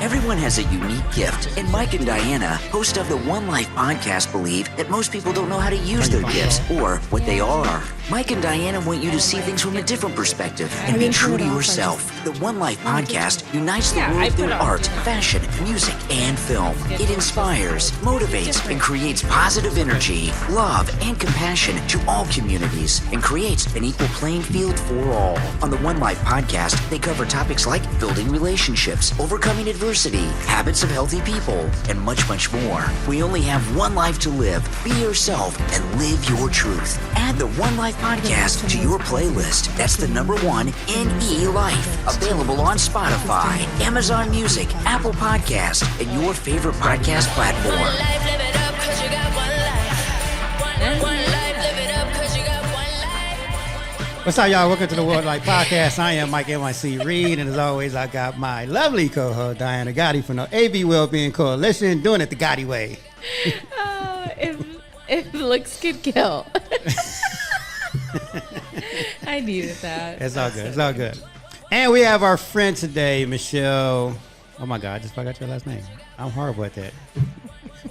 Everyone has a unique gift, and Mike and Diana, host of the 1NELife podcast, believe that most people don't know how to use their gifts or what they are. Mike and Diana want you to see things from a different perspective and be true to yourself. The 1NELife podcast unites the world through art, fashion, music, and film. It inspires, motivates, and creates positive energy, love, and compassion to all communities and creates an equal playing field for all. On the 1NELife podcast, they cover topics like building relationships, overcoming adversity, habits of healthy people, and much, much more. We only have one life to live. Be yourself and live your truth. Add the 1NELife podcast to your playlist. That's the number 1NELife. Available on Spotify, Amazon Music, Apple Podcasts, and your favorite podcast platform. What's up, y'all? Welcome to the 1NELife podcast. I am Mike NYC Reed, and as always, I got my lovely co-host Diana Gotti from the AV Wellbeing Coalition, doing it the Gotti way. If looks could kill. I needed that. It's all good. It's all good. And we have our friend today, Michelle. Oh my God, I just forgot your last name. I'm horrible at that.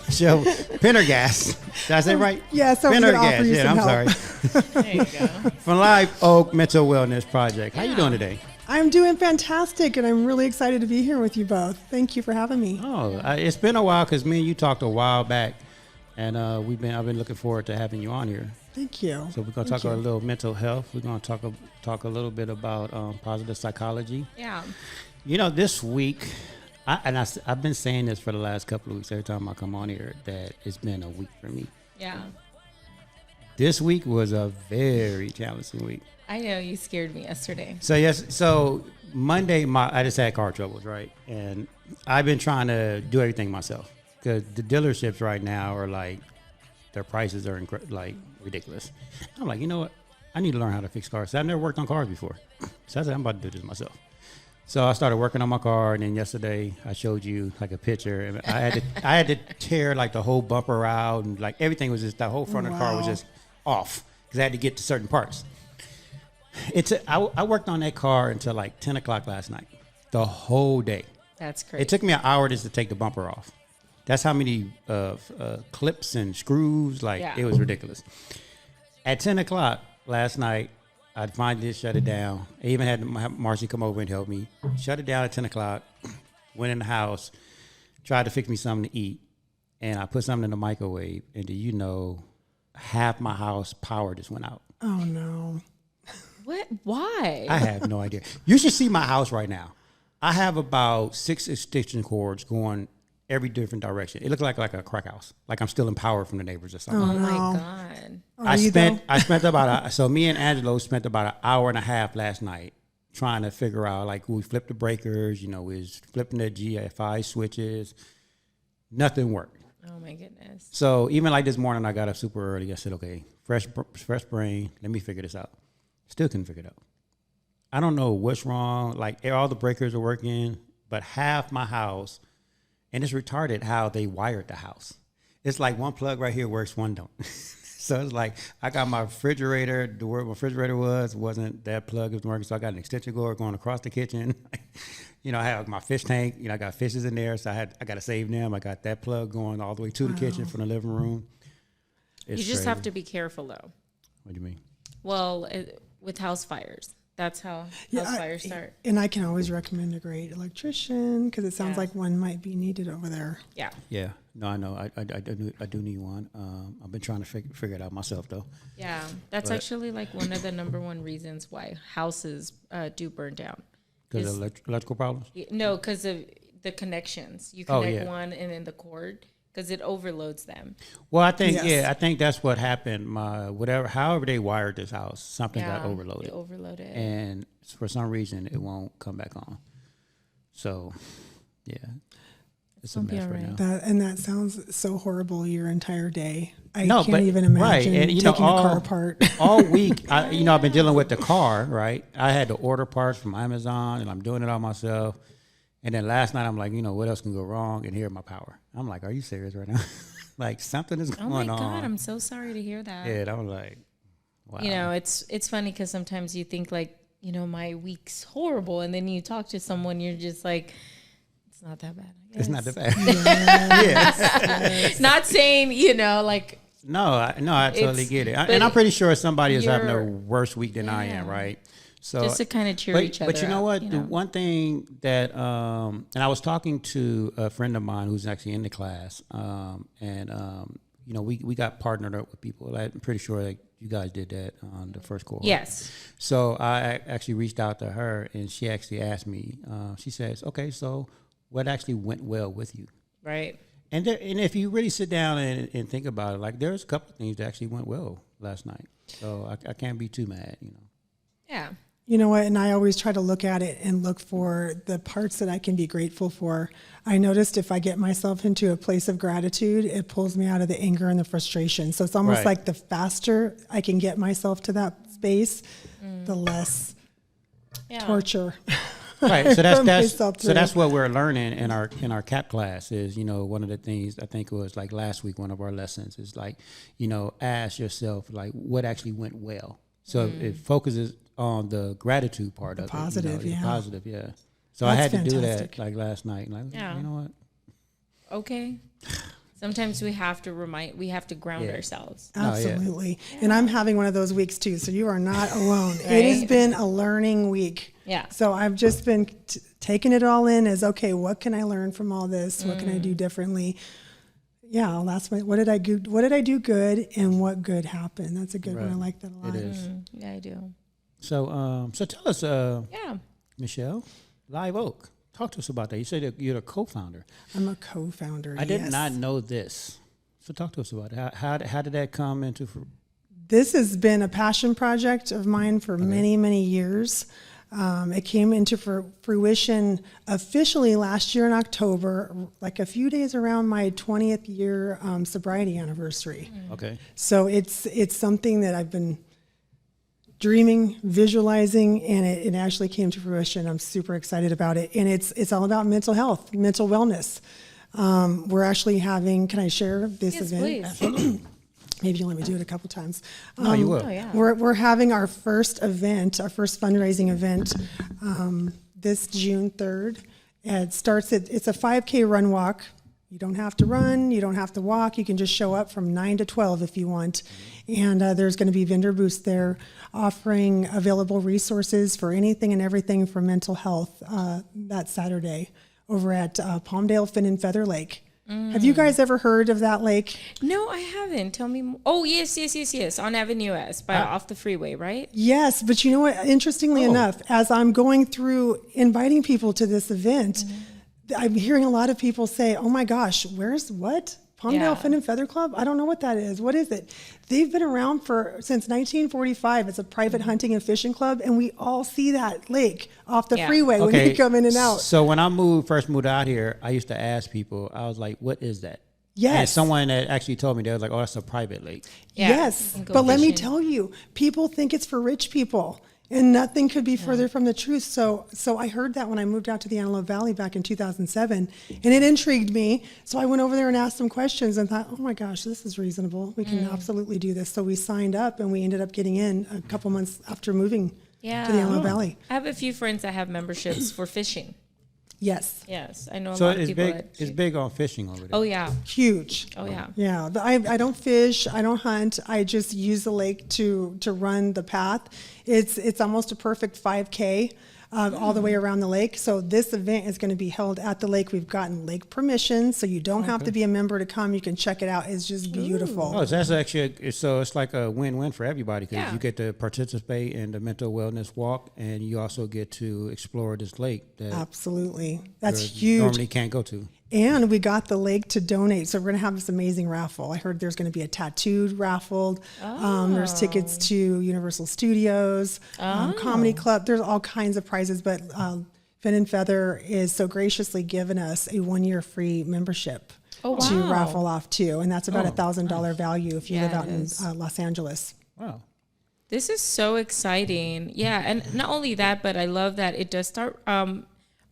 Michelle Pendergast. Did I say it right? Yeah, so Pendergast. Yeah, I'm sorry. There you go. From Live Oak Mental Wellness Project. How you doing today? I'm doing fantastic, and I'm really excited to be here with you both. Thank you for having me. Oh, it's been a while because me and you talked a while back, and I've been looking forward to having you on here. Thank you. So we're gonna talk a little mental health. We're gonna talk a little bit about positive psychology. Yeah. You know, this week, I've been saying this for the last couple of weeks. Every time I come on here, that it's been a week for me. Yeah. This week was a very challenging week. I know, you scared me yesterday. So Monday, I just had car troubles, right? And I've been trying to do everything myself because the dealerships right now are like, their prices are like ridiculous. I'm like, you know what? I need to learn how to fix cars. I've never worked on cars before. So I said, I'm about to do this myself. So I started working on my car, and then yesterday I showed you like a picture. And I had to tear like the whole bumper out, and like everything was just, the whole front of the car was just off because I had to get to certain parts. I worked on that car until like 10 o'clock last night, the whole day. That's crazy. It took me an hour just to take the bumper off. That's how many clips and screws, it was ridiculous. At 10 o'clock last night, I finally shut it down. I even had Marcy come over and help me. Shut it down at 10 o'clock, went in the house, tried to fix me something to eat, and I put something in the microwave, and do you know, half my house power just went out. Oh, no. What? Why? I have no idea. You should see my house right now. I have about 6 extension cords going every different direction. It looked like a crack house. Like I'm stealing power from the neighbors or something. Oh my God. I spent about so me and Angelo spent about an hour and a half last night trying to figure out, like, we flipped the breakers, we was flipping the GFI switches. Nothing worked. Oh my goodness. So even like this morning, I got up super early. I said, okay, fresh brain, let me figure this out. Still couldn't figure it out. I don't know what's wrong. Like, all the breakers are working, but half my house, and it's retarded how they wired the house. It's like one plug right here works, one don't. So it's like I got my refrigerator, where my refrigerator wasn't that plug was working. So I got an extension cord going across the kitchen. I have my fish tank. I got fishes in there, so I got to save them. I got that plug going all the way to the kitchen from the living room. You just have to be careful, though. What do you mean? Well, with house fires. That's how house fires start. And I can always recommend a great electrician because it sounds like one might be needed over there. Yeah. Yeah. No, I know. I do need one. I've been trying to figure it out myself, though. Yeah. That's actually like one of the number one reasons why houses do burn down. Because of electrical problems? No, because of the connections. You connect one and then the cord. Because it overloads them. Well, I think I think that's what happened. However they wired this house, something got overloaded. It overloaded, and for some reason it won't come back on. So, yeah, it's a mess right now. That sounds so horrible. Your entire day, I can't even imagine right. And, taking a car apart. All week, I've been dealing with the car. Right, I had to order parts from Amazon, and I'm doing it all myself. And then last night, I'm like, what else can go wrong? And here, my power. I'm like, are you serious right now? Like, something is going on. Oh, my God. I'm so sorry to hear that. Yeah, I'm like, wow. It's funny because sometimes you think, like, my week's horrible. And then you talk to someone, you're just like, It's not that bad. I It's not guess. that bad. Not saying, like. No, I totally It's- get it. but And I'm pretty sure somebody is having a you're- worse week than I am, right? So Just to kind of cheer each other But you know up, what? The one thing that, and I was talking to a friend of mine who's actually in the class, we got partnered up with people. I'm pretty sure that you guys did that on the first cohort. Yes. So I actually reached out to her, and she actually asked me. She says, "Okay, so what actually went well with you?" Right. And if you really sit down and think about it, like there's a couple of things that actually went well last night. So I can't be too mad, Yeah. You know what? And I always try to look at it and look for the parts that I can be grateful for. I noticed if I get myself into a place of gratitude, it pulls me out of the anger and the frustration. So it's almost Right. like the faster I can get myself to that space, the less torture. Right. So myself through. that's what we're learning in our CAP class is, one of the things I think it was like last week, one of our lessons is like, ask yourself like what actually went well. So it focuses on the gratitude part of positive, it. The yeah. positive, yeah. So I That's had to do fantastic. that like last night. Like, Yeah. you know what? Okay. Sometimes we have to ground ourselves. Oh, yeah. Absolutely. And I'm having one of those weeks too. So you are not alone. It has Right. been a learning week. Yeah. So I've just been taking it all in as, okay, what can I learn from all this? What can I do differently? Yeah, what did I do good and what good happened? That's a good one. I like that a lot. It is. Yeah, I do. So tell us, Yeah. Michelle, Live Oak. Talk to us about that. You said that you're the co-founder. I'm a co-founder. I did yes. not know this. So talk to us about it. How did that come into This has been a passion project of mine for many, many years. It came into fruition officially last year in October, like a few days around my 20th year sobriety anniversary. Okay. So it's something that I've been dreaming, visualizing, and it actually came to fruition. I'm super excited about it. And it's all about mental health, mental wellness. We're actually having, can I share this Yes, event? please. Maybe you'll let me do it a couple times. No, you will. Oh, yeah. We're having our first event, our first fundraising event, this June 3rd. It's a 5K run walk. You don't have to run, you don't have to walk. You can just show up from 9 to 12 if you want. And there's going to be vendor booths there offering available resources for anything and everything for mental health that Saturday over at Palmdale Fin and Feather Lake. Have you guys ever heard of that lake? No, I haven't. Tell me more. Oh, yes. On Avenue S, off the freeway, right? Yes, but you know what? Interestingly enough, as I'm going through inviting people to this event, I'm hearing a lot of people say, "Oh my gosh, where's what? Palmdale Yeah. Fin and Feather Club? I don't know what that is. What is it?" They've been around since 1945. It's a private hunting and fishing club, and we all see that lake off the Yeah. freeway when you come in and out. So when I first moved out here, I used to ask people, I was like, what is that? Yes. And someone that actually told me, they was like, oh, that's a private lake. Yeah, Yes, you can go but let me fishing. tell you, people think it's for rich people, and nothing could be further from the truth. So I heard that when I moved out to the Antelope Valley back in 2007, and it intrigued me. So I went over there and asked some questions and thought, oh my gosh, this is reasonable. We can absolutely do this. So we signed up, and we ended up getting in a couple months after moving to the Antelope Valley. I have a few friends that have memberships for fishing. Yes, Yes, I know a So lot of it's people big. that It's big on fishing over there. Oh, yeah. huge. Oh, yeah. Yeah, I don't fish, I don't hunt. I just use the lake to run the path. It's almost a perfect 5K all the way around the lake. So this event is going to be held at the lake. We've gotten lake permission, so you don't have to be a member to come. You can check it out. It's just beautiful. Oh, so that's actually so it's like a win-win for everybody because Yeah. you get to participate in the mental wellness walk, and you also get to explore this lake that Absolutely, that's you huge. normally can't go to. And we got the lake to donate. So we're going to have this amazing raffle. I heard there's going to be a tattooed raffled. There's tickets to Universal Studios, Comedy Club. There's all kinds of prizes. But Fin and Feather is so graciously given us a 1-year free membership Oh, to wow. raffle off too. And that's about $1,000 value if you Yeah, live out it in is. Los Angeles. Wow. This is so exciting. Yeah, and not only that, but I love that it does start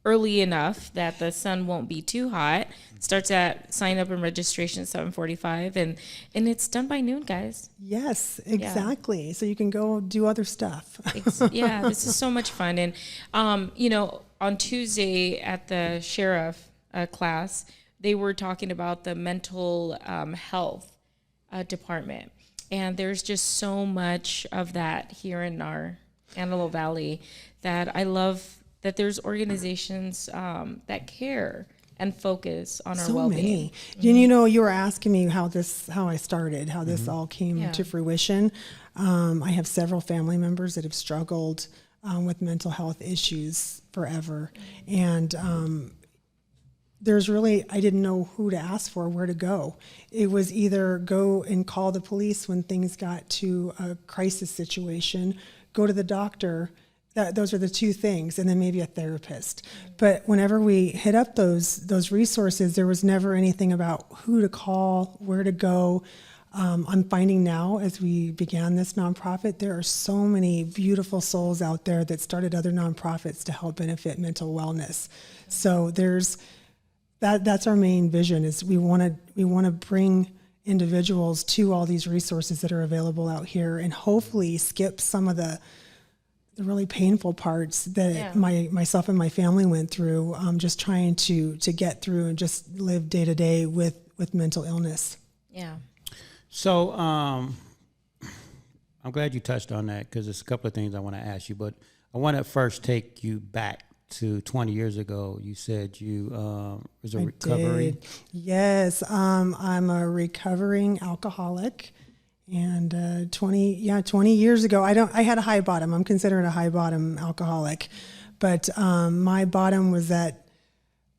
early enough that the sun won't be too hot. Starts at sign up and registration at 7:45, and it's done by noon, guys. Yes, exactly. So you can go do other stuff. Yeah, this is so much fun. And on Tuesday at the sheriff class, they were talking about the mental health department. And there's just so much of that here in our Antelope Valley that I love that there's organizations that care and focus on our well-being. And you know, you were asking me how I started, how this all came to fruition. I have several family members that have struggled with mental health issues forever. And I didn't know who to ask for, where to go. It was either go and call the police when things got to a crisis situation, go to the doctor. Those are the two things, and then maybe a therapist. But whenever we hit up those resources, there was never anything about who to call, where to go. I'm finding now, as we began this nonprofit, there are so many beautiful souls out there that started other nonprofits to help benefit mental wellness. So that's our main vision, is we want to bring individuals to all these resources that are available out here, and hopefully skip some of the really painful parts that myself and my family went through, just trying to get through and just live day to day with mental illness. Yeah. So I'm glad you touched on that, because there's a couple of things I want to ask you, but I want to first take you back to 20 years ago. You said you was a recovery. Yes, I'm a recovering alcoholic. And 20 years ago, I had a high bottom. I'm considered a high bottom alcoholic, but my bottom was at,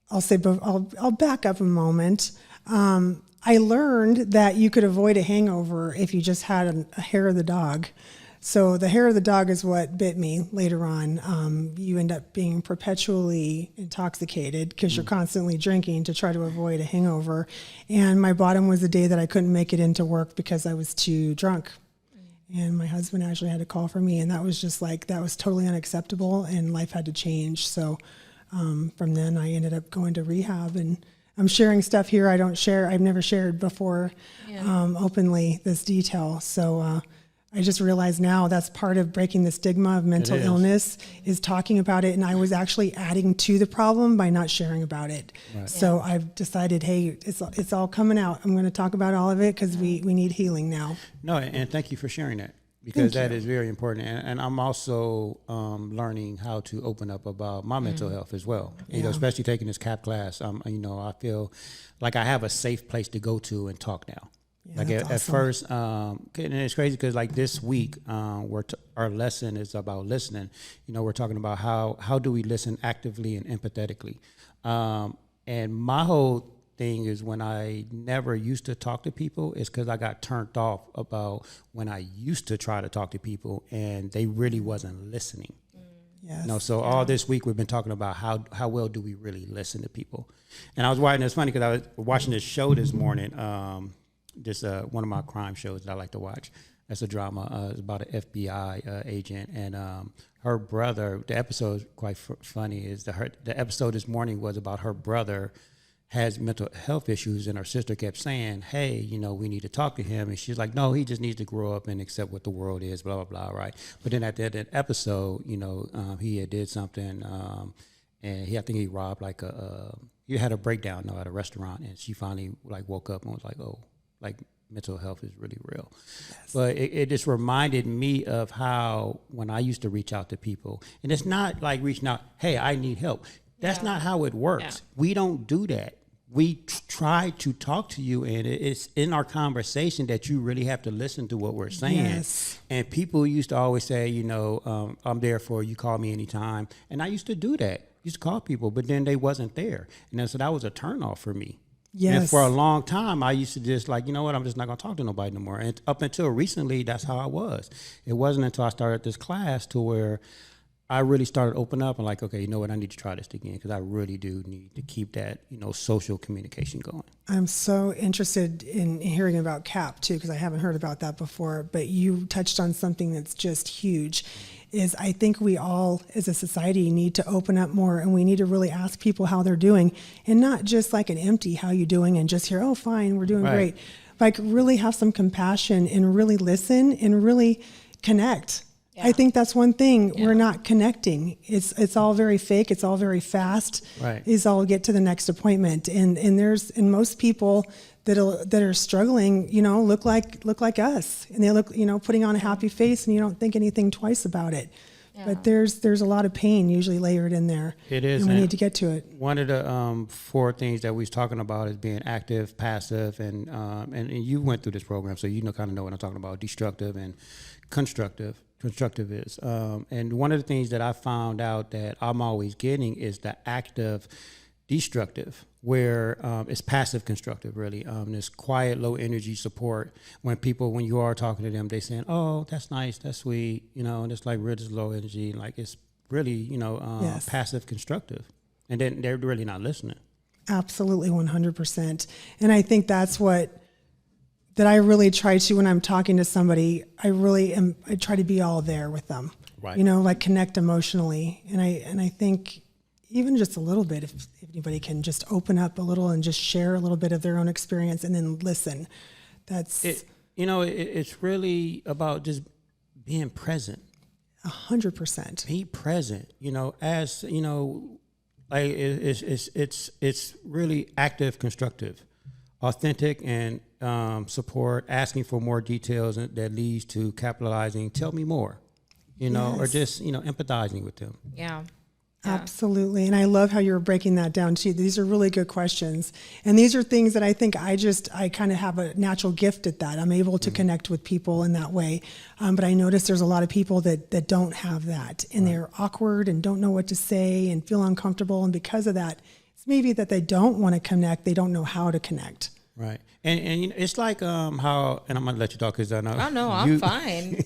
I'll back up a moment. I learned that you could avoid a hangover if you just had a hair of the dog. So the hair of the dog is what bit me later on. You end up being perpetually intoxicated because you're constantly drinking to try to avoid a hangover. And my bottom was the day that I couldn't make it into work because I was too drunk. And my husband actually had to call for me. And that was just that was totally unacceptable, and life had to change. So from then I ended up going to rehab, and I'm sharing stuff here I've never shared before openly, this detail. So I just realized now that's part of breaking the stigma of mental illness, is talking about it. And I was actually adding to the problem by not sharing about it. Right. So I've decided, hey, it's all coming out. I'm going to talk about all of it because we need healing now. No, and thank you for sharing that, because that is very important. And I'm also learning how to open up about my mental health as well. You know, especially taking this CAP class. I feel like I have a safe place to go to and talk now. Yeah, like at first, and it's crazy because this week, our lesson is about listening. You know, we're talking about how do we listen actively and empathetically. And my whole thing is, when I never used to talk to people, is because I got turned off about when I used to try to talk to people and they really wasn't listening. Yes. You know, so all this week we've been talking about how well do we really listen to people. And I was watching, it's funny because I was watching this show this morning. This one of my crime shows that I like to watch. That's a drama. It's about an FBI agent, and her brother. The episode is quite funny. Is the episode this morning was about her brother has mental health issues, and her sister kept saying, "Hey, you know, we need to talk to him." And she's like, "No, he just needs to grow up and accept what the world is." Blah blah blah. Right. But then at the end of that episode, you know, he had did something, and I think he robbed he had a breakdown at a restaurant, and she finally woke up and was like, "Oh." Mental health is really real. Yes. But it just reminded me of how when I used to reach out to people, and it's not like reaching out, hey, I need help. That's not how it works. Yeah. We don't do that. We try to talk to you, and it's in our conversation that you really have to listen to what we're saying. Yes. And people used to always say, you know, I'm there for you, call me anytime. And I used to do that. I used to call people, but then they wasn't there. And then, so that was a turnoff for me. Yes. And for a long time, I used to just you know what, I'm just not going to talk to nobody no more. And up until recently, that's how I was. It wasn't until I started this class to where I really started opening up and okay, you know what, I need to try this again, because I really do need to keep that, you know, social communication going. I'm so interested in hearing about CAP too, because I haven't heard about that before, but you touched on something that's just huge. Is I think we all as a society need to open up more, and we need to really ask people how they're doing, and not just an empty how you doing and just hear, oh fine, we're doing great. Really have some compassion and really listen and really connect. I think that's one thing. We're not connecting. It's all very fake. It's all very fast. Right. Is all get to the next appointment. And most people that are struggling, look like us, and they look, putting on a happy face, and you don't think anything twice about it. Yeah. But there's a lot of pain usually layered in there. It is. And we need to get to it. One of the 4 things that we was talking about is being active, passive, and you went through this program, so you kind of know what I'm talking about. Destructive and constructive. Constructive is. And one of the things that I found out that I'm always getting is the active destructive, where it's passive constructive, really. This quiet, low energy support when you are talking to them, they saying, oh, that's nice, that's sweet, and it's like really low energy, like it's really, yes. Passive constructive. And then they're really not listening. Absolutely, 100%. And I think that's that I really try to, when I'm talking to somebody, I try to be all there with them, right? Like connect emotionally. And I think even just a little bit, if anybody can just open up a little and just share a little bit of their own experience and then listen, that's it. It's really about just being present. 100%. Be present. As like it's really active, constructive, authentic, and support, asking for more details that leads to capitalizing. Tell me more, yes. Or just, empathizing with them. Yeah. Absolutely. And I love how you're breaking that down too. These are really good questions. And these are things that I think I kind of have a natural gift at that. I'm able to connect with people in that way. But I notice there's a lot of people that don't have that, and they're awkward and don't know what to say and feel uncomfortable. And because of that, it's maybe that they don't want to connect. They don't know how to connect. Right. And it's like how, and I'm going to let you talk because I know. Oh, no, I'm fine.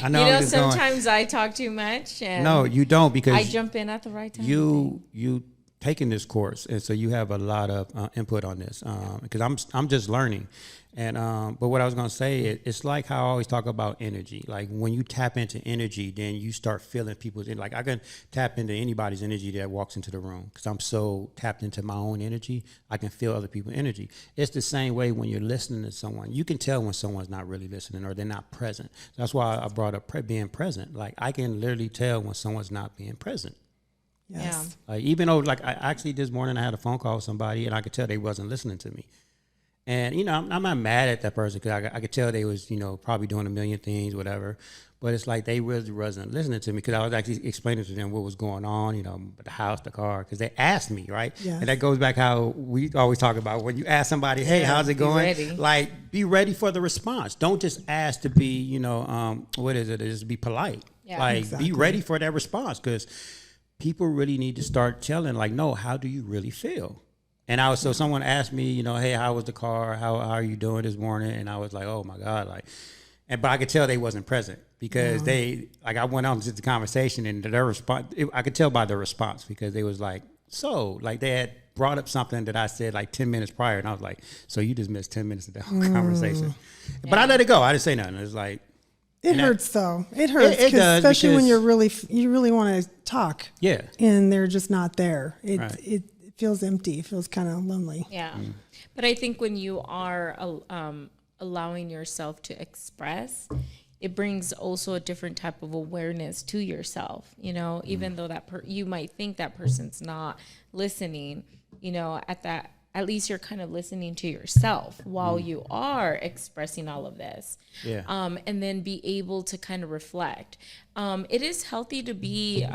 I know. Sometimes I talk too much. And no, you don't, because I jump in at the right time. You taking this course, and so you have a lot of input on this, because I'm just learning. And but what I was gonna say, it's like how I always talk about energy. Like when you tap into energy, then you start feeling people's. Like I can tap into anybody's energy that walks into the room because I'm so tapped into my own energy. I can feel other people's energy. It's the same way when you're listening to someone. You can tell when someone's not really listening or they're not present. That's why I brought up being present. Like I can literally tell when someone's not being present. Yes. Yeah. Like even though, like I actually this morning I had a phone call with somebody and I could tell they wasn't listening to me. And, I'm not mad at that person because I could tell they was, probably doing a million things, whatever. But it's like they really wasn't listening to me because I was actually explaining to them what was going on, the house, the car, because they asked me, right? Yes. And that goes back how we always talk about when you ask somebody, hey, how's it going? Ready. Like, be ready for the response. Don't just ask to be, what is it? Just be polite. Yeah, like, exactly. Be ready for that response because people really need to start telling, like, no, how do you really feel? And so someone asked me, hey, how was the car? How are you doing this morning? And I was like, oh my God, but I could tell they wasn't present because I went on to the conversation and their response, I could tell by their response because they was like, they had brought up something that I said like 10 minutes prior. And I was like, so you just missed 10 minutes of that whole conversation. Yeah. But I let it go. I didn't say nothing. It was like, it hurts though. It hurts, it does, especially when you really want to talk. Yeah. And they're just not there. It feels empty. It feels kind of lonely. Yeah. But I think when you are allowing yourself to express, it brings also a different type of awareness to yourself, even though you might think that person's not listening, at least you're kind of listening to yourself while you are expressing all of this. Yeah. And then be able to kind of reflect. It is healthy to be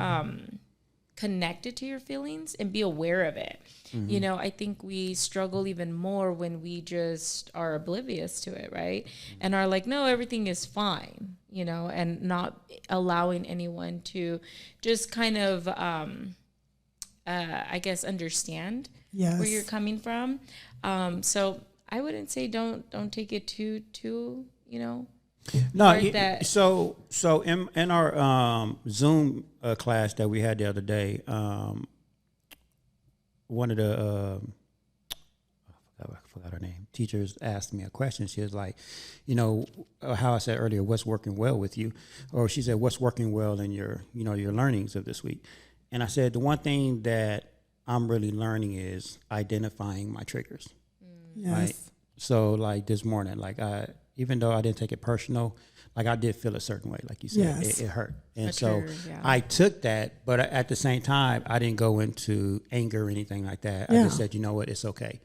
connected to your feelings and be aware of it. Mm-hmm. I think we struggle even more when we just are oblivious to it, right? And are like, no, everything is fine, and not allowing anyone to just kind of, I guess, understand where you're coming from. So I wouldn't say don't take it too, No, so in our Zoom class that we had the other day, one of the I forgot her name. Teachers asked me a question. She was like, how I said earlier, what's working well with you? Or she said, what's working well in your learnings of this week? And I said, the one thing that I'm really learning is identifying my triggers. Yes. Right? So like this morning, even though I didn't take it personal, like I did feel a certain way, like you said, Yes. it hurt. And A so trigger, yeah. I took that, but at the same time, I didn't go into anger or anything like that. I Yeah. just said, you know what, it's okay.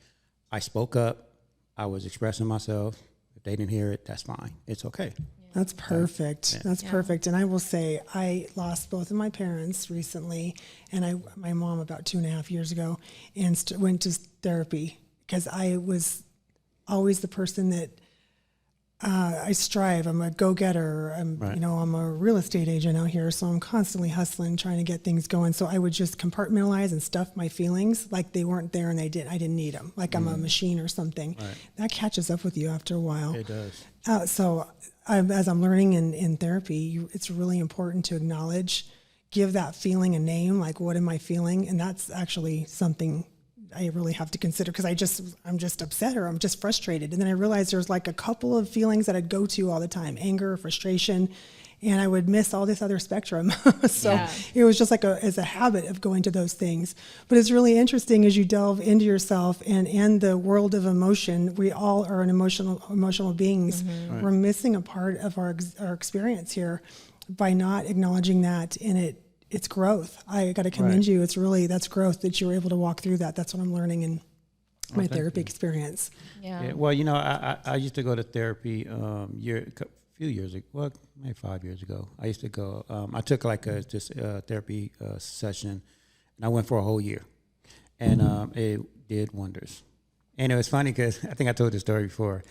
I spoke up. I was expressing myself. If they didn't hear it, that's fine. It's okay. That's perfect. That's perfect. And I will say, I lost both of my parents recently, and my mom about 2.5 years ago, and went to therapy because I was always the person that I strive. I'm a go-getter. Right. I'm a real estate agent out here, so I'm constantly hustling, trying to get things going. So I would just compartmentalize and stuff my feelings like they weren't there and I didn't need them, like I'm a machine or something. Right. That catches up with you after a while. It does. As I'm learning in therapy, it's really important to acknowledge, give that feeling a name, like what am I feeling? And that's actually something I really have to consider because I'm just upset or I'm just frustrated. And then I realized there's like a couple of feelings that I'd go to all the time, anger, frustration, and I would miss all this other spectrum. So Yeah. it was just like as a habit of going to those things. But it's really interesting as you delve into yourself and the world of emotion. We all are emotional beings. Mm-hmm. Right. We're missing a part of our experience here by not acknowledging that, and it's growth. I got to commend you. That's growth that you were able to walk through that. That's what I'm learning in my therapy experience. Yeah, well, I used to go to therapy a few years ago, well, maybe 5 years ago. I used to go. I took like a therapy session, and I went for a whole year, and it did wonders. And it was funny because I think I told this story before.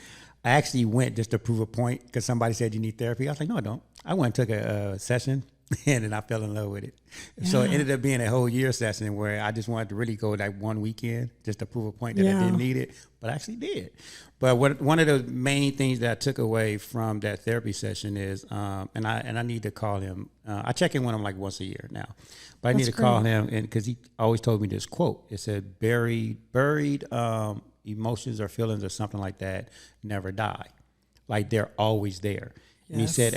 I actually went just to prove a point because somebody said you need therapy. I was like, no, I don't. I went and took a session. And then I fell in love with it. So it ended up being a whole year session where I just wanted to really go that one weekend just to prove a point that I didn't need it, but I actually did. But one of the main things that I took away from that therapy session is, and I need to call him. I check in with him like once a year now, but I need to call him because he always told me this quote. It said, buried emotions or feelings or something like that never die. Like they're always there. And he said,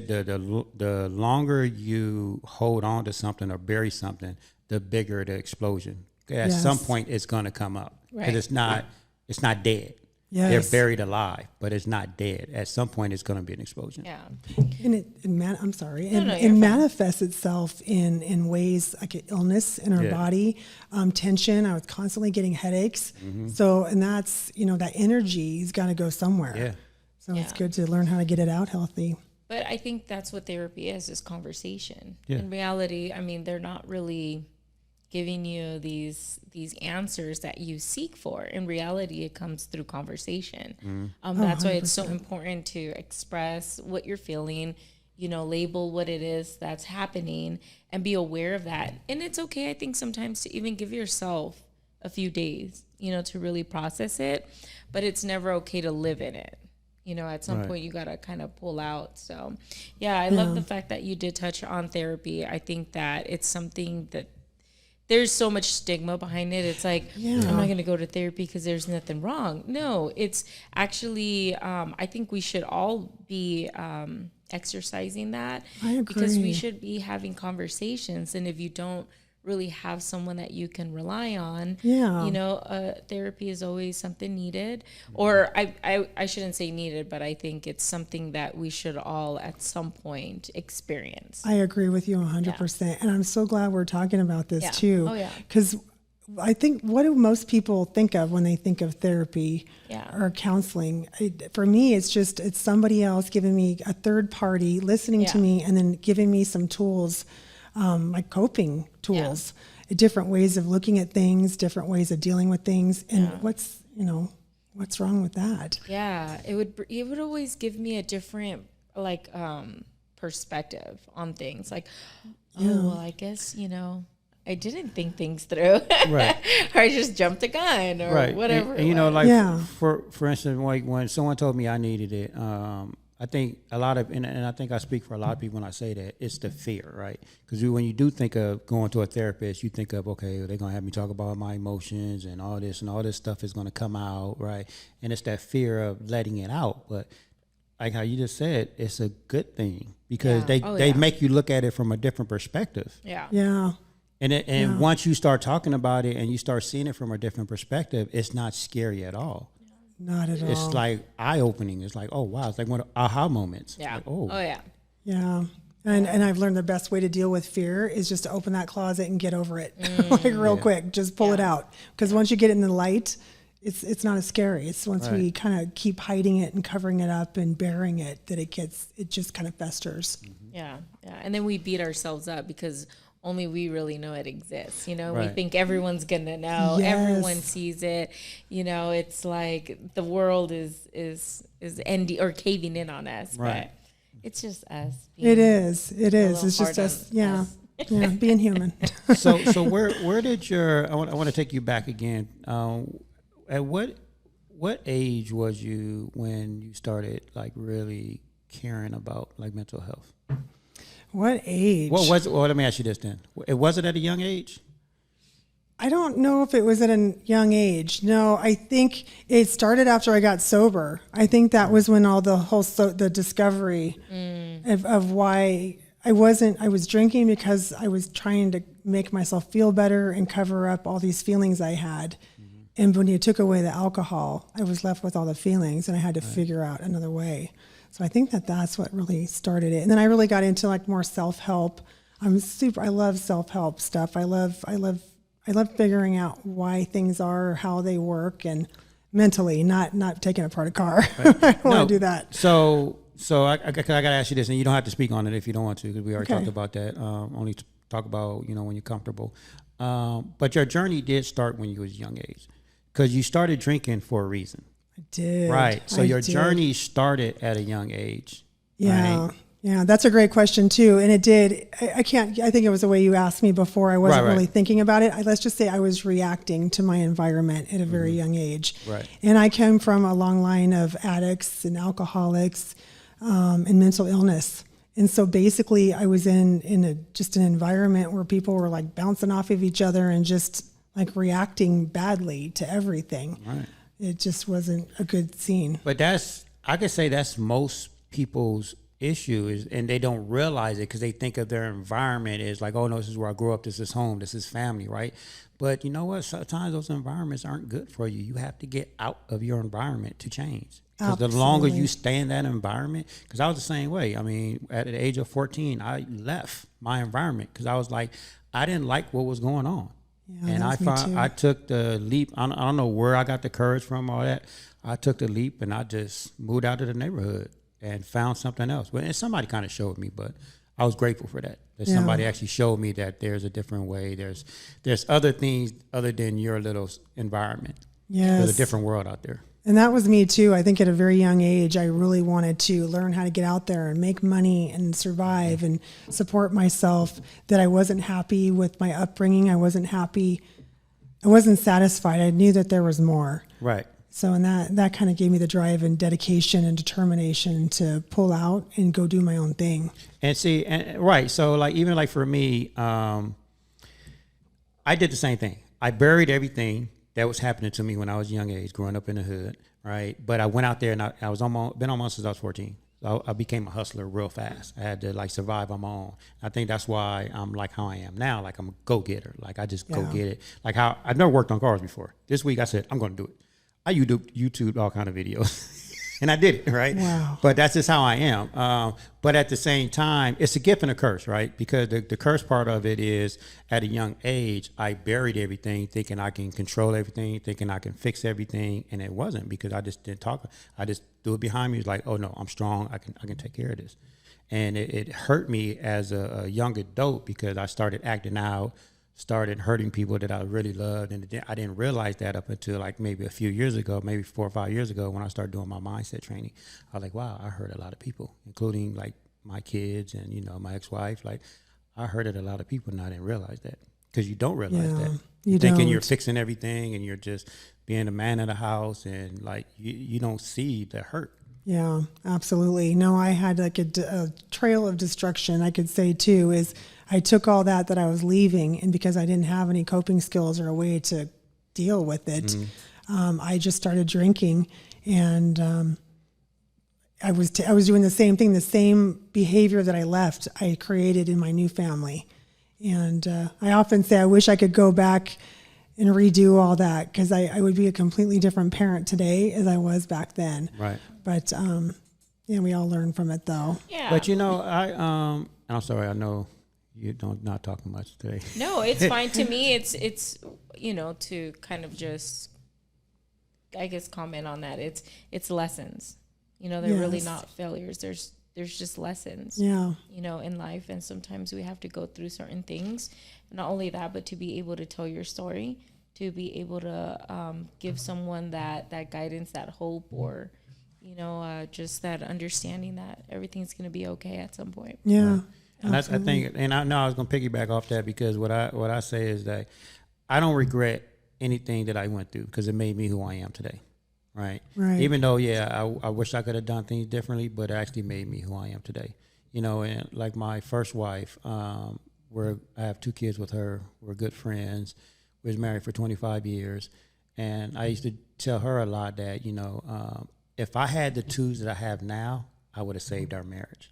the longer you hold on to something or bury something, the bigger the explosion. At some point, it's going to come up because it's not dead. Yes. They're buried alive, but it's not dead. At some point, it's going to be an explosion. Yeah. And it manifests itself in ways like illness in our body, tension. I was constantly getting headaches. Mm-hmm. So, and that's, that energy's got to go somewhere. Yeah. So it's good to learn how to get it out healthy. But I think that's what therapy is conversation. Yeah. In reality, I mean, they're not really giving you these answers that you seek for. In reality, it comes through conversation. That's why it's so important to express what you're feeling, label what it is that's happening and be aware of that. And it's okay, I think, sometimes to even give yourself a few days, to really process it. But it's never okay to live in it. At some point you got to kind of pull out. So, I love the fact that you did touch on therapy. I think that it's something that there's so much stigma behind it. It's like, I'm not going to go to therapy because there's nothing wrong. No, it's actually, I think we should all be exercising that. I agree. Because we should be having conversations. And if you don't really have someone that you can rely on, therapy is always something needed, or I shouldn't say needed, but I think it's something that we should all at some point experience. I agree with you 100%. And I'm so glad we're talking about this too. Oh, yeah. Because I think, what do most people think of when they think of therapy or counseling? For me, it's somebody else giving me a third party, listening to me, and then giving me some tools, like coping tools, different ways of looking at things, different ways of dealing with things. And what's wrong with that? Yeah, it would always give me a different perspective on things. Like, well, I guess, I didn't think things through. Right. Or I just jumped the gun or whatever. And for instance, like when someone told me I needed it, I think a lot of, and I think I speak for a lot of people when I say that, it's the fear, right? Because when you do think of going to a therapist, you think of, okay, they're going to have me talk about my emotions and all this stuff is going to come out, right? And it's that fear of letting it out. But like how you just said, it's a good thing because they make you look at it from a different perspective. Yeah. Yeah. And once you start talking about it and you start seeing it from a different perspective, it's not scary at all. Not at all. It's like eye-opening. It's like, oh, wow. It's like one of aha moments. Yeah. Like, oh, yeah. Yeah. And I've learned the best way to deal with fear is just to open that closet and get over it like real quick. Just pull it out. Because once you get it in the light, it's not as scary. It's once we kind of keep hiding it and covering it up and burying it that it just kind of festers. Yeah. And then we beat ourselves up because only we really know it exists. You know, we Right. think everyone's going to know. Yes. Everyone sees it. You know, it's like the world is ending or caving in on us. Right. But it's just us. It is. little It's just hard on us. Yeah. us. Yeah. Being human. So where did your, I want to take you back again. At what age was you when you started like really caring about like mental health? What age? Well, let me ask you this then. Was it at a young age? I don't know if it was at a young age. No, I think it started after I got sober. I think that was when all the discovery of why I was drinking because I was trying to make myself feel better and cover up all these feelings I had. And when you took away the alcohol, I was left with all the feelings and I had to figure out another way. So I think that's what really started it. And then I really got into like more self-help. I love self-help stuff. I love figuring out why things are, how they work, and mentally, not taking apart a car. Right. I don't want to do that. So I got to ask you this, and you don't have to speak on it if you don't want to, because we already talked about that. Only talk about when you're comfortable. But your journey did start when you was a young age, because you started drinking for a reason. I did. Right. So your journey started at a young age. Yeah. Right? Yeah, that's a great question too. And it did. I think it was the way you asked me before. I wasn't really thinking about it. Let's just say I was reacting to my environment at a very young age. Right. And I came from a long line of addicts and alcoholics and mental illness. And so basically I was in just an environment where people were like bouncing off of each other and just like reacting badly to everything. Right. It just wasn't a good scene. But I could say that's most people's issue is, and they don't realize it because they think of their environment as like, oh no, this is where I grew up, this is home, this is family, right? But you know what? Sometimes those environments aren't good for you. You have to get out of your environment to change. Because the longer you stay in that environment, because I was the same way. I mean, at the age of 14, I left my environment because I was like, I didn't like what was going on. Yeah, and I took the leap. I don't know where I got the courage from, all that. I took the leap and I just moved out of the neighborhood and found something else. And somebody kind of showed me, but I was grateful for that. Somebody actually showed me that there's a different way. There's other things other than your little environment. Yes. There's a different world out there. And that was me too. I think at a very young age, I really wanted to learn how to get out there and make money and survive and support myself, that I wasn't happy with my upbringing. I wasn't happy. I wasn't satisfied. I knew that there was more. Right. So, and that kind of gave me the drive and dedication and determination to pull out and go do my own thing. And see, right. So like, even like for me, I did the same thing. I buried everything that was happening to me when I was a young age, growing up in the hood, right? But I went out there and I was been almost since I was 14. So I became a hustler real fast. I had to like survive on my own. I think that's why I'm like how I am now. Like I'm a go-getter. Like I just go get it. Like how I've never worked on cars before. This week I said, I'm going to do it. I YouTube all kind of videos. And I did it, right? Wow. But that's just how I am. But at the same time, it's a gift and a curse, right? Because the curse part of it is at a young age, I buried everything thinking I can control everything, thinking I can fix everything. And it wasn't, because I just didn't talk. I just threw it behind me. It was like, oh no, I'm strong. I can take care of this. And it hurt me as a young adult, because I started acting out, started hurting people that I really loved. And I didn't realize that up until like maybe a few years ago, maybe 4 or 5 years ago, when I started doing my mindset training. I was like, wow, I hurt a lot of people, including like my kids and, my ex-wife. Like I hurted a lot of people and I didn't realize that, because you don't realize that. You're thinking you're fixing everything and you're just being the man of the house, and like you don't see the hurt. Yeah, absolutely. No, I had like a trail of destruction, I could say too, is I took all that I was leaving, and because I didn't have any coping skills or a way to deal with it, I just started drinking, and I was doing the same thing, the same behavior that I left, I created in my new family. And I often say I wish I could go back and redo all that, because I would be a completely different parent today as I was back then. Right. But yeah, we all learn from it though. Yeah. But you know, I'm sorry, I know you don't not talking much today. No, it's fine. To me, it's you know, to kind of just, I guess, comment on that. It's lessons. You know, they're really Yes. not failures. There's just lessons. Yeah. You know, in life, and sometimes we have to go through certain things. Not only that, but to be able to tell your story, to be able to give someone that guidance, that hope, or you know, just that understanding that everything's going to be okay at some point. Yeah. And that's, I think, and I know I was going to piggyback off that, because what I say is that I don't regret anything that I went through, because it made me who I am today. Right. Right. Even though, I wish I could have done things differently, but it actually made me who I am today. You know, and like my first wife, I have 2 kids with her. We're good friends. We was married for 25 years. And I used to tell her a lot that, you know, if I had the tools that I have now, I would have saved our marriage.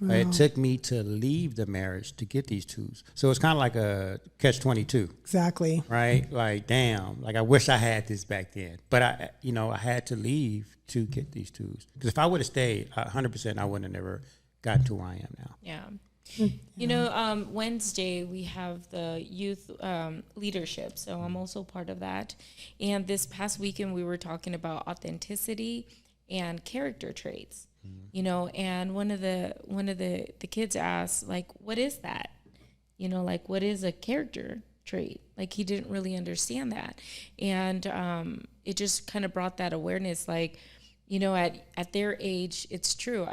Wow. It took me to leave the marriage to get these tools. So it's kind of like a catch-22. Exactly. Right? Like, damn, like I wish I had this back then. But I had to leave to get these tools. Because if I would have stayed 100%, I wouldn't have never gotten to where I am now. Yeah. You know, Wednesday we have the youth leadership, so I'm also part of that. And this past weekend we were talking about authenticity and character traits. You know, and one of the kids asked, like, what is that? You know, like, what is a character trait? Like, he didn't really understand that. And it just kind of brought that awareness, like, you know, at their age, it's true.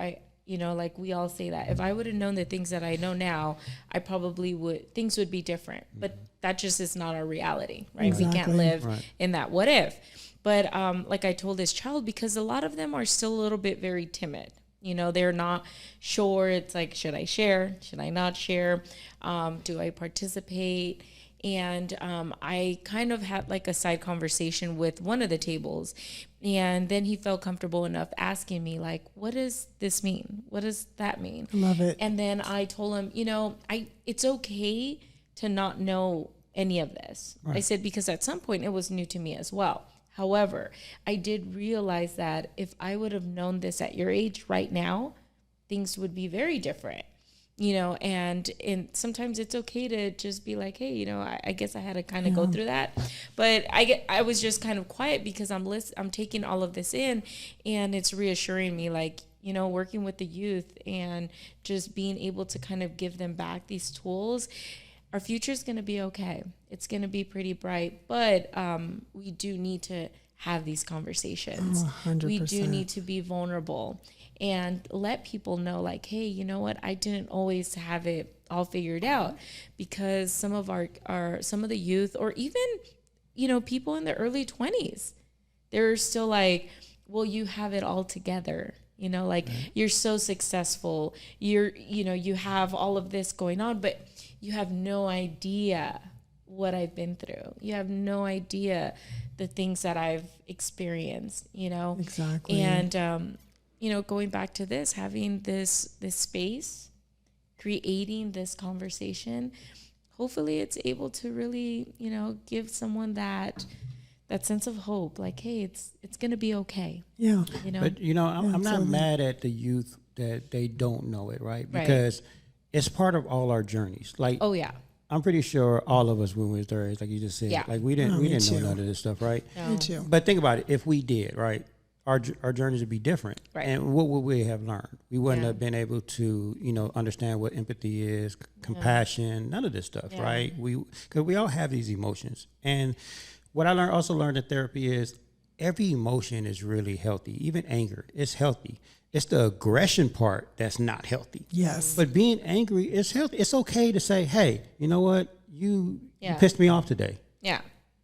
You know, like we all say that if I would have known the things that I know now, I probably things would be different. But that just is not our reality, right? Exactly. We can't live Right. in that what if. But like I told this child, because a lot of them are still a little bit very timid. You know, they're not sure. It's like, should I share? Should I not share? Do I participate? And I kind of had like a side conversation with one of the tables. And then he felt comfortable enough asking me, like, what does this mean? What does that mean? I love it. And then I told him, you know, it's okay to not know any of this. Right. I said, because at some point it was new to me as well. However, I did realize that if I would have known this at your age right now, things would be very different, you know, and sometimes it's okay to just be like, hey, you know, I guess I had to kind of go through that. But I was just kind of quiet because I'm taking all of this in, and it's reassuring me, like, you know, working with the youth and just being able to kind of give them back these tools. Our future is going to be okay. It's going to be pretty bright, but we do need to have these conversations. 100%. We do need to be vulnerable and let people know, like, hey, you know what? I didn't always have it all figured out, because some of some of the youth, or even, you know, people in their early 20s, they're still like, well, you have it all together. You know, like, you're so successful. You have all of this going on, but you have no idea what I've been through. You have no idea the things that I've experienced, you know? Exactly. And, you know, going back to this, having this space, creating this conversation, hopefully it's able to really, you know, give someone that sense of hope, like, hey, it's going to be okay. Yeah. You know? But, you know, I'm not absolutely. mad at the youth that they don't know it, right? Because it's part of all our journeys. Like, Oh, yeah. I'm pretty sure all of us, when we was their age, like you just said, Yeah. like we didn't me know too. none of this stuff, right? Me too. But think about it. If we did, right, our journeys would be different. Right. And what would we have learned? We wouldn't Yeah. have been able to, you know, understand what empathy is, compassion, none of this stuff, Yeah. right? Because we all have these emotions. And what I also learned in therapy is every emotion is really healthy. Even anger is healthy. It's the aggression part that's not healthy. Yes. But being angry is healthy. It's okay to say, hey, you know what? You Yeah. pissed me off today. Yeah.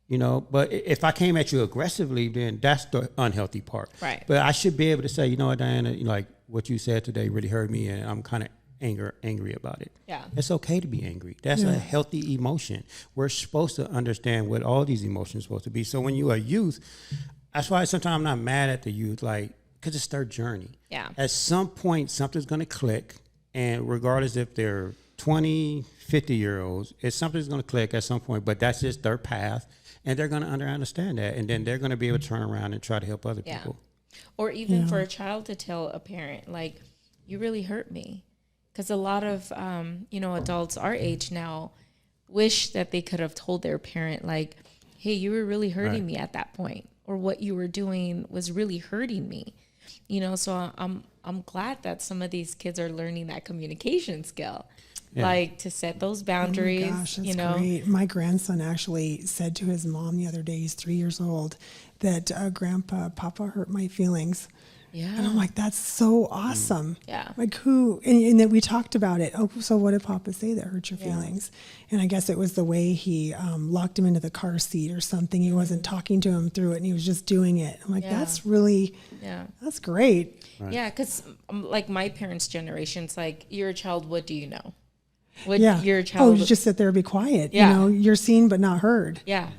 You know, but if I came at you aggressively, then that's the unhealthy part. Right. But I should be able to say, you know what, Diana, you know, like what you said today really hurt me, and I'm kind of angry about it. Yeah. It's okay to be angry. That's a healthy emotion. We're supposed to understand what all these emotions are supposed to be. So when you're a youth, that's why sometimes I'm not mad at the youth, like, because it's their journey. Yeah. At some point, something's going to click, and regardless if they're 20, 50-year-olds, something's going to click at some point, but that's just their path. and they're going to understand that, and then they're going to be able to turn around and try to help other Yeah. people. Or even for a child to tell a parent, like, you really hurt me. Because a lot of, adults our age now wish that they could have told their parent, like, hey, you were really hurting me at that point, or what you were doing was really hurting me. So I'm glad that some of these kids are learning that communication skill, like to set those boundaries. Oh my gosh, that's great. My grandson actually said to his mom the other day, he's 3 years old, that Papa hurt my feelings. Yeah. And I'm like, that's so awesome. Yeah. Like and that we talked about it. Oh, so what did Papa say that hurt your feelings? And I guess it was the way he locked him into the car seat or something. He wasn't talking to him through it, and he was just doing it. I'm like, that's really, that's great. Right. Yeah, because like my parents' generation, it's like, you're a child, what do you know? What your child? Oh, you just sit there and be quiet. Yeah. You're seen but not heard. Yeah.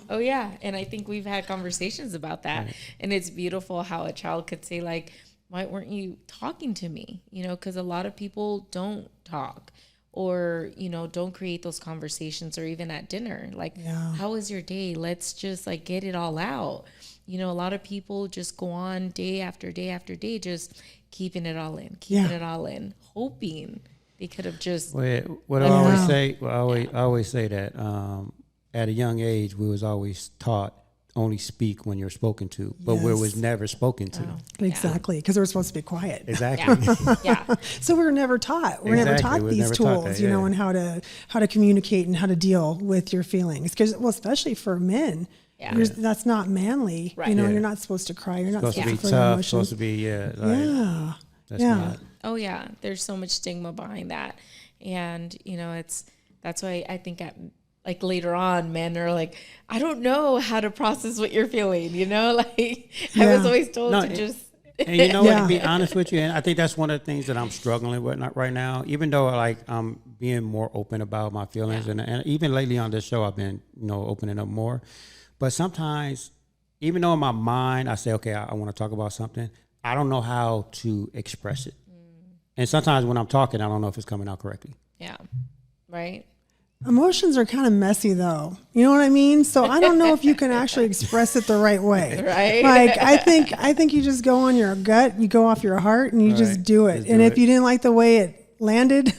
Oh yeah, and I think we've had conversations about that, and it's beautiful how a child could say, like, why weren't you talking to me? Because a lot of people don't talk, or don't create those conversations, or even at dinner, like, how was your day? Let's just like get it all out. A lot of people just go on day after day after day, just keeping it all in, hoping they could have just. What I always say, I always say that at a young age, we was always taught only speak when you're spoken to, but we was never spoken to. Exactly, because we're supposed to be quiet. Exactly. So we were never taught. We're never taught these tools, and how to communicate and how to deal with your feelings. Because, especially for men. That's not manly. Right. You're not supposed to cry. You're not supposed to be feel tough. emotions. Supposed to be That's not. Oh yeah, there's so much stigma behind that, and that's why I think like later on, men are like, I don't know how to process what you're feeling. Like I was always told to just. And what, to be honest with you, and I think that's one of the things that I'm struggling with right now, even though like I'm being more open about my feelings, and even lately on this show, I've been, opening up more. But sometimes, even though in my mind, I say, okay, I want to talk about something, I don't know how to express it. And sometimes when I'm talking, I don't know if it's coming out correctly. Yeah. Right. Emotions are kind of messy, though. You know what I mean? So I don't know if you can actually express it the right way. Right. Like I think you just go on your gut, you go off your heart, and you just do it. And if you didn't like the way it landed,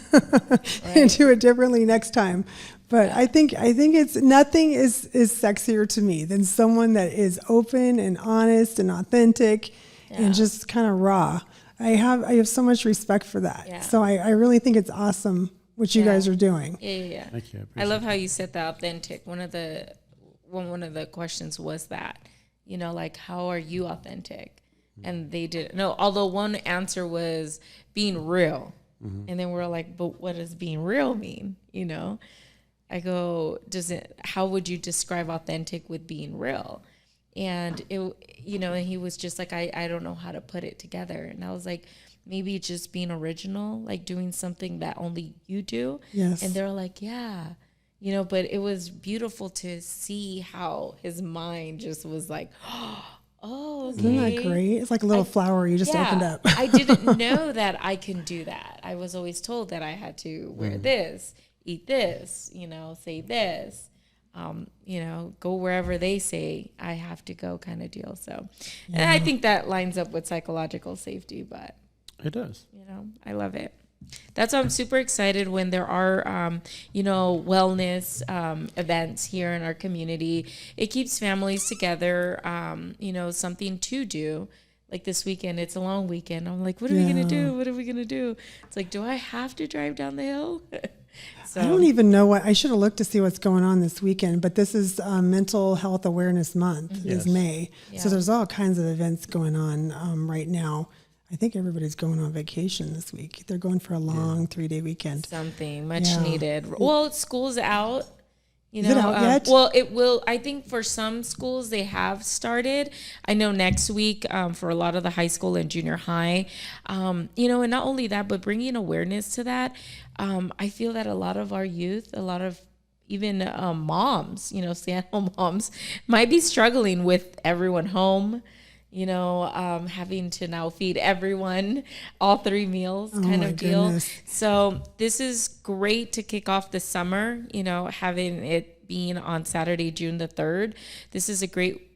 and do it differently next time. But I think it's nothing is sexier to me than someone that is open and honest and authentic and just kind of raw. I have so much respect for that. Yeah. So I really think it's awesome what you guys are doing. Yeah. Thank you. I love how you said the authentic. One of the questions was that, like, how are you authentic? And they didn't know. Although one answer was being real. Mm-hmm. And then we're like, but what does being real mean? I go, how would you describe authentic with being real? And and he was just like, I don't know how to put it together. And I was like, maybe just being original, like doing something that only you do. Yes. And they're like, but it was beautiful to see how his mind just was like, oh, okay. Isn't that great? It's like a little flower you just opened up. I didn't know that I can do that. I was always told that I had to wear this, eat this, say this. Go wherever they say I have to go, kind of deal. So, and I think that lines up with psychological safety, but it does. I love it. That's why I'm super excited when there are, wellness events here in our community. It keeps families together, something to do. Like this weekend, it's a long weekend. I'm like, what are we going to do? What are we going to do? It's like, do I have to drive down the hill? So. I don't even know I should have looked to see what's going on this weekend, but this is Mental Health Awareness Month is May. Yeah. So there's all kinds of events going on right now. I think everybody's going on vacation this week. They're going for a long 3-day weekend. Something much needed. Well, school's out. Is it out yet? Well, it will. I think for some schools they have started. I know next week for a lot of the high school and junior high, and not only that, but bringing awareness to that. I feel that a lot of our youth, a lot of even moms, stay-at-home moms, might be struggling with everyone home. Having to now feed everyone all 3 meals kind of deal. Goodness. So this is great to kick off the summer, having it it being on Saturday, June the 3rd, this is a great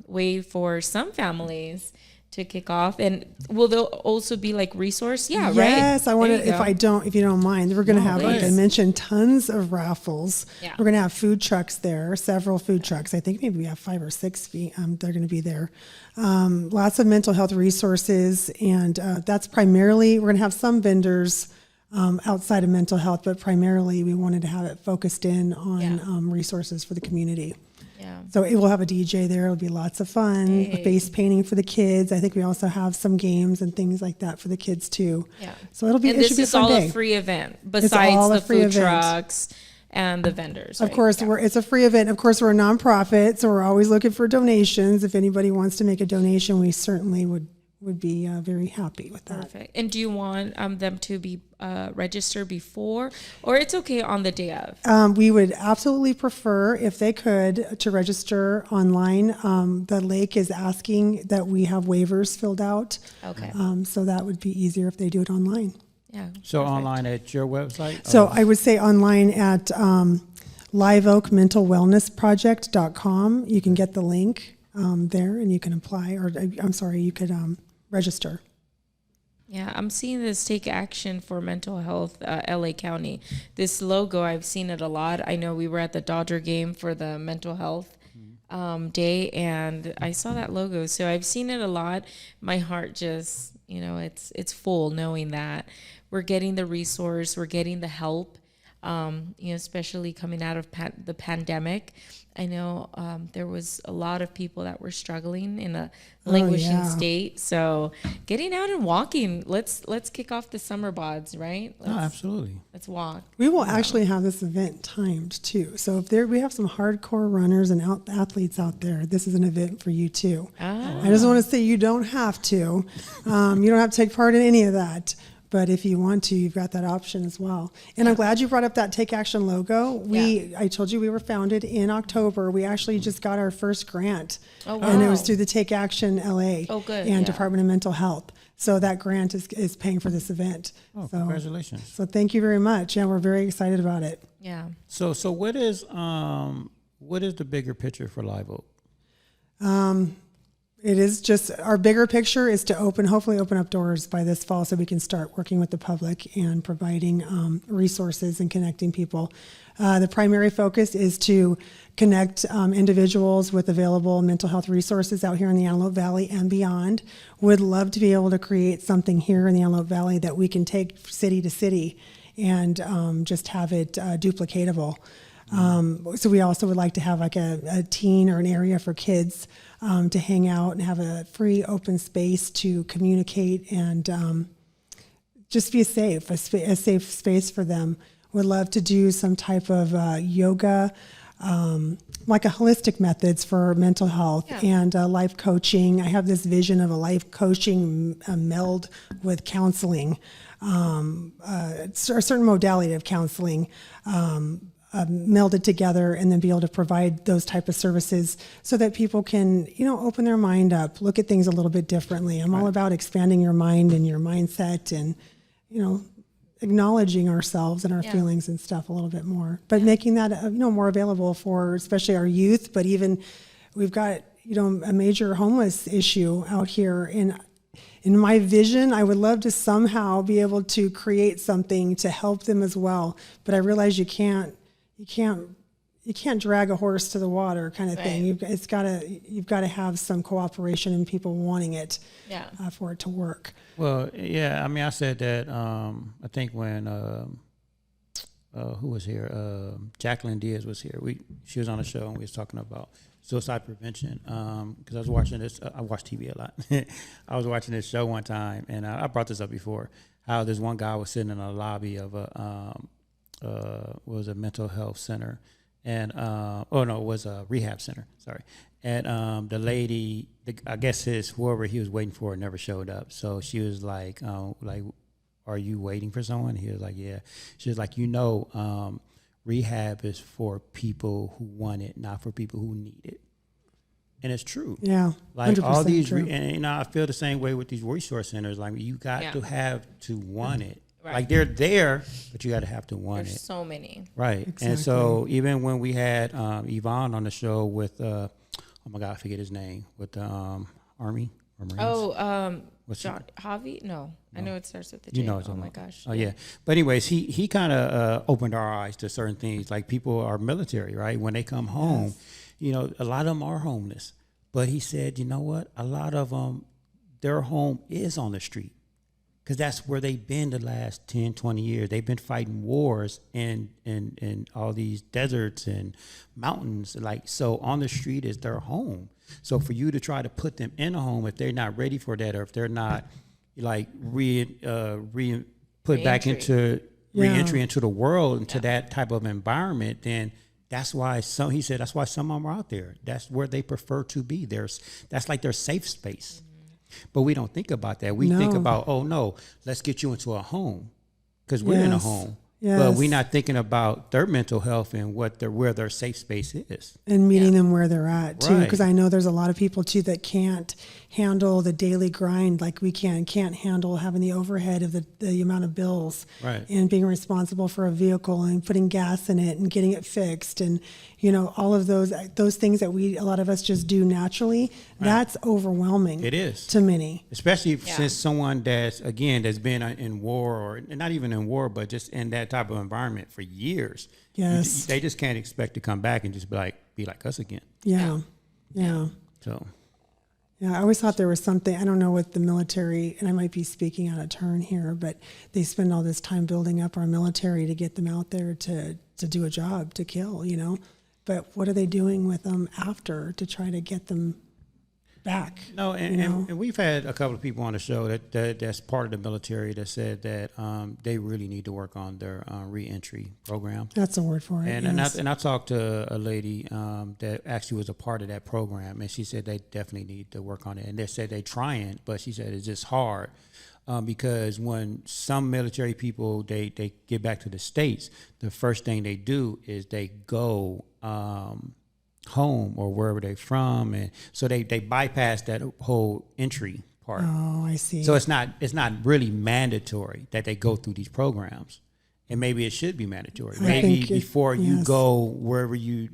way for some families to kick off. And will there also be like resource? Yeah, right. Yes, I want to. If you don't mind, we're going to have, like I please. mentioned, tons of raffles. Yeah. We're going to have food trucks there, several food trucks. I think maybe we have 5 or 6. They're going to be there. Lots of mental health resources, and that's primarily we're going to have some vendors outside of mental health, but primarily we wanted to have it focused in on resources for the community. Yeah. So it will have a DJ there. It'll be lots of fun. Hey. Face painting for the kids. I think we also have some games and things like that for the kids too. Yeah. So it'll be. And it this should be a is fun all day. a free event all besides a the free food event. trucks and the vendors. Of right? course, Yeah. it's a free event. Of course, we're a nonprofit, so we're always looking for donations. If anybody wants to make a donation, we certainly would be very happy with that. Perfect. And do you want them to be registered before, or it's okay on the day of? We would absolutely prefer, if they could, to register online. The lake is asking that we have waivers filled out. Okay. So that would be easier if they do it online. Yeah. So perfect. online at your website? So I would say online at liveoakmentalwellnessproject.com. You can get the link there and you can apply, or I'm sorry, you could register. Yeah, I'm seeing this Take Action for Mental Health, LA County. This logo, I've seen it a lot. I know we were at the Dodger game for the mental health day, and I saw that logo. So I've seen it a lot. My heart just, it's full knowing that we're getting the resource, we're getting the help, especially coming out of the pandemic. I know there was a lot of people that were struggling in a languishing state. So getting out and walking, let's kick off the summer bods, right? Absolutely. Let's walk. We will actually have this event timed too. So if we have some hardcore runners and athletes out there, this is an event for you too. Ah. I just want to say you don't have to. You don't have to take part in any of that. But if you want to, you've got that option as well. And I'm glad you brought up that Take Action logo. I told you we were founded in October. We actually just got our first grant. Oh, wow. And it was through the Take Action LA Oh, good. and Yeah. Department of Mental Health. So that grant is paying for this event. Oh, so, congratulations. So thank you very much. Yeah, we're very excited about it. Yeah. So what is the bigger picture for Live Oak? It is just our bigger picture is to hopefully open up doors by this fall so we can start working with the public and providing resources and connecting people. The primary focus is to connect individuals with available mental health resources out here in the Antelope Valley and beyond. Would love to be able to create something here in the Antelope Valley that we can take city to city and just have it duplicatable. So we also would like to have like a teen or an area for kids to hang out and have a free open space to communicate and just be a safe space for them. Would love to do some type of yoga, like a holistic methods for mental health and life coaching. I have this vision of a life coaching meld with counseling, a certain modality of counseling, melded together, and then be able to provide those type of services so that people can, open their mind up, look at things a little bit differently. I'm all about expanding your mind and your mindset and, acknowledging ourselves and our feelings and stuff a little bit more, but making that, more available for especially our youth. But even we've got, a major homeless issue out here. In my vision, I would love to somehow be able to create something to help them as well. But I realize you can't drag a horse to the water kind of thing. You've got to have some cooperation and people wanting it for it to work. Well, yeah, I mean, I said that, I think when, who was here? Jacqueline Diaz was here. She was on the show and we was talking about suicide prevention. Cause I was watching this, I watch TV a lot. I was watching this show one time and I brought this up before, how this one guy was sitting in a lobby of was a mental health center and, it was a rehab center. Sorry. And the lady, I guess whoever he was waiting for never showed up. So she was like, are you waiting for someone? He was like, yeah. She was like, rehab is for people who want it, not for people who need it. And it's true. Yeah. Like all these, true. and I feel the same way with these resource centers. Like you got to have to want it. Like they're there, but you got to have to want There's it. so many. Right. And so even when we had Yvonne on the show with, oh my God, I forget his name, with the Army or Marines. Oh, What's John Javi? No, I know it starts with the J. You know, oh my gosh. Oh yeah. But anyways, he kind of opened our eyes to certain things. Like people are military, right? When they come home, you know, a lot of them are homeless. But he said, you know what? A lot of them, their home is on the street. Because that's where they've been the last 10, 20 years. They've been fighting wars in all these deserts and mountains. Like, so on the street is their home. So for you to try to put them in a home, if they're not ready for that, or if they're not like put back into reentry into the world, into that type of environment, then that's why he said that's why some of them are out there. That's where they prefer to be. That's like their safe space. But we don't think about that. We think about, oh no, let's get you into a home because we're in a home. Yes. But we're not thinking about their mental health and where their safe space is. And meeting them where they're at too. Right. Because I know there's a lot of people too that can't handle the daily grind like we can't handle having the overhead of the amount of bills. Right. And being responsible for a vehicle and putting gas in it and getting it fixed and, you know, all of those things that a lot of us just do naturally. Right. That's overwhelming. It is. To many. Especially since someone that's been in war or not even in war, but just in that type of environment for years. Yes. They just can't expect to come back and just be like us again. Yeah. Yeah. So. Yeah, I always thought there was something, I don't know what the military, and I might be speaking out of turn here, but they spend all this time building up our military to get them out there to do a job, to kill, you know. But what are they doing with them after to try to get them back? No, and we've had a couple of people on the show that's part of the military that said that they really need to work on their reentry program. That's a word for it. And I talked to a lady that actually was a part of that program, and she said they definitely need to work on it. And they said they're trying, but she said it's just hard because when some military people they get back to the States, the first thing they do is they go home or wherever they're from, and so they bypass that whole entry part. Oh, I see. So it's not really mandatory that they go through these programs, and maybe it should be mandatory. Maybe before you go wherever you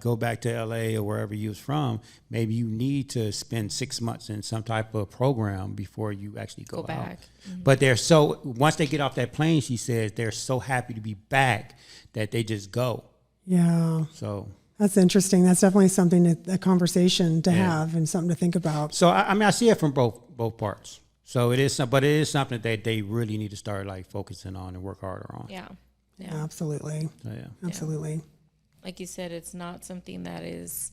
go back to LA or wherever you was from, maybe you need to spend 6 months in some type of program before you actually go back. Mm-hmm. But once they get off that plane, she says they're so happy to be back that they just go. Yeah. So. That's interesting. That's definitely something, a conversation to have and something to think about. So I see it from both parts. So it is something that they really need to start focusing on and work harder on. Yeah. Absolutely. So, Absolutely. Like you said, it's not something that is,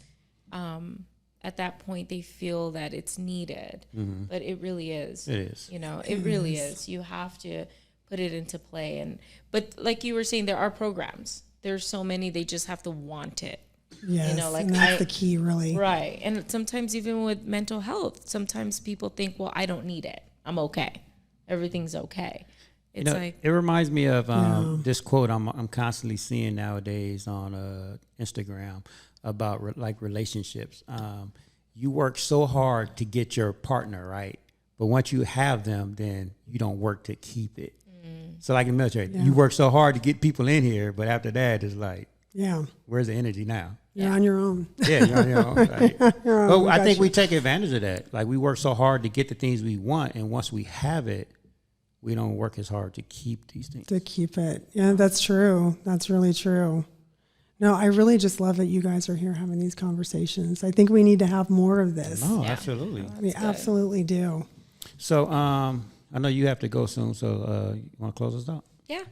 at that point they feel that it's needed, but it really is. It is. You know, it really is. You have to put it into play. But like you were saying, there are programs. There's so many, they just have to want it. Yes, you know, and that's the key, really. Right. And sometimes even with mental health, sometimes people think, well, I don't need it. I'm okay. Everything's okay. It's it reminds me of this quote I'm constantly seeing nowadays on Instagram about relationships. You work so hard to get your partner, right? But once you have them, then you don't work to keep it. So like in the military, you work so hard to get people in here, but after that, it's where's the energy now? You're on your own. Yeah, you're on your own. But I think we take advantage of that. Like we work so hard to get the things we want, and once we have it, we don't work as hard to keep these things. To keep it. Yeah, that's true. That's really true. No, I really just love that you guys are here having these conversations. I think we need to have more of this. No, absolutely. We absolutely do. So I know you have to go soon, so you want to close us out? Yeah.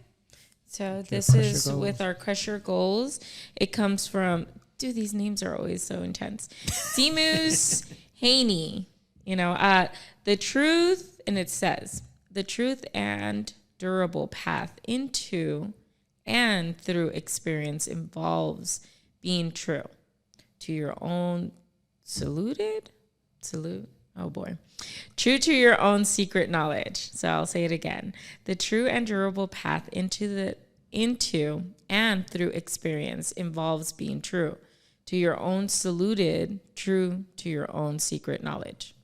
So this is with our Crush Your Goals. It comes from, these names are always so intense. Seamus Haney, the truth, and it says, the truth and durable path into and through experience involves being true to your own true to your own secret knowledge. So I'll say it again. The true and durable path into and through experience involves being true to your own secret knowledge.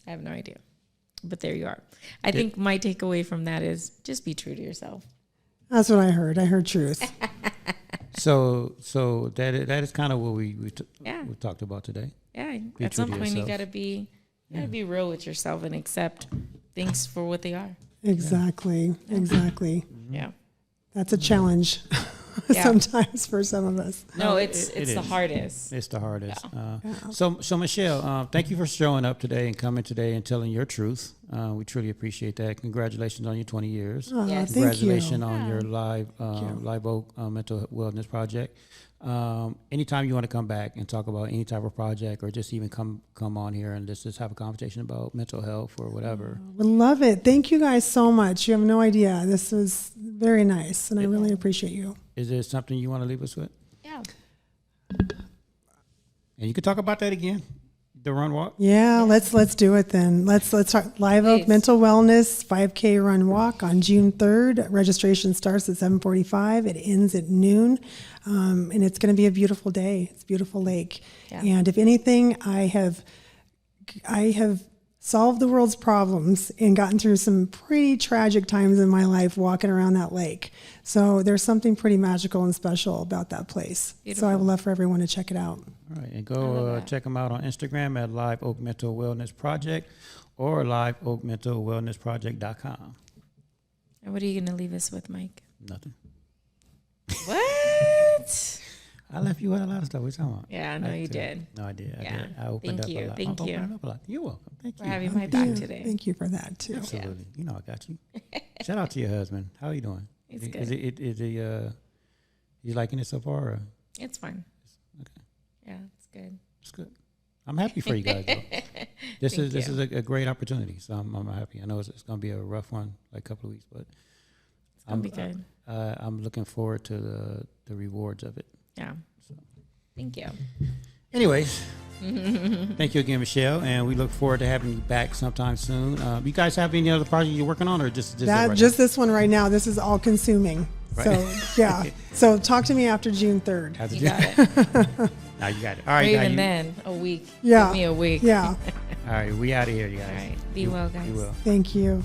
I have no idea. But there you are. I think my takeaway from that is just be true to yourself. That's what I heard. I heard truth. So that is kind of what we talked about today. Yeah. Be At true some to point, you yourself. gotta be real with yourself and accept things for what they are. Exactly. Exactly. Yeah. That's a challenge Yeah. sometimes for some of us. No, it's it the is. hardest. It's the hardest. So Michelle, thank you for showing up today and coming today and telling your truth. We truly appreciate that. Congratulations on your 20 years. Oh, Yes. thank you. Congratulations on your Live Oak mental wellness project. Anytime you want to come back and talk about any type of project or just even come on here and just have a conversation about mental health or whatever. Would love it. Thank you guys so much. You have no idea. This was very nice, and I really appreciate you. Is there something you want to leave us with? Yeah. And you can talk about that again, the run walk. Yeah, let's do it then. Let's talk Live Oak Please. Mental Wellness 5K Run Walk on June 3rd. Registration starts at 7:45. It ends at noon, and it's going to be a beautiful day. It's a beautiful lake, Yeah. and if anything, I have solved the world's problems and gotten through some pretty tragic times in my life walking around that lake. So there's something pretty magical and special about that place. So I would love for everyone to check it out. All right, and go check them out on Instagram at Live Oak Mental Wellness Project or liveoakmentalwellnessproject.com. And what are you gonna leave us with, Mike? Nothing. What? I left you out a lot of stuff. What you talking about? Yeah, I know you did. No, I did. Yeah. I did. I opened Thank up you. a lot. Thank I you. opened up a lot. You're welcome. Thank For you. having my back Yeah, today. Thank you for that too. Absolutely. You know I got you. Shout out to your husband. How are you doing? It's Is he you liking it so far? Or? It's fine. Okay. Yeah, it's good. It's good. I'm happy for you guys though. This Thank is you. a great opportunity. So I'm happy. I know it's going to be a rough one, like a couple of weeks, but It's gonna be good. I'm looking forward to the rewards of it. Yeah. Thank you. Anyways, thank you again, Michelle, and we look forward to having you back sometime soon. You guys have any other projects you're working on, or just it right Just this one right now. This is all consuming. Right. So yeah. So talk to me after June 3rd. now? You got it. Now you got it. All Or right, even guys. then, a week. Yeah. Give me a week. Yeah. All right, we out of here, you guys. All right. Be well, guys. You will. Thank you.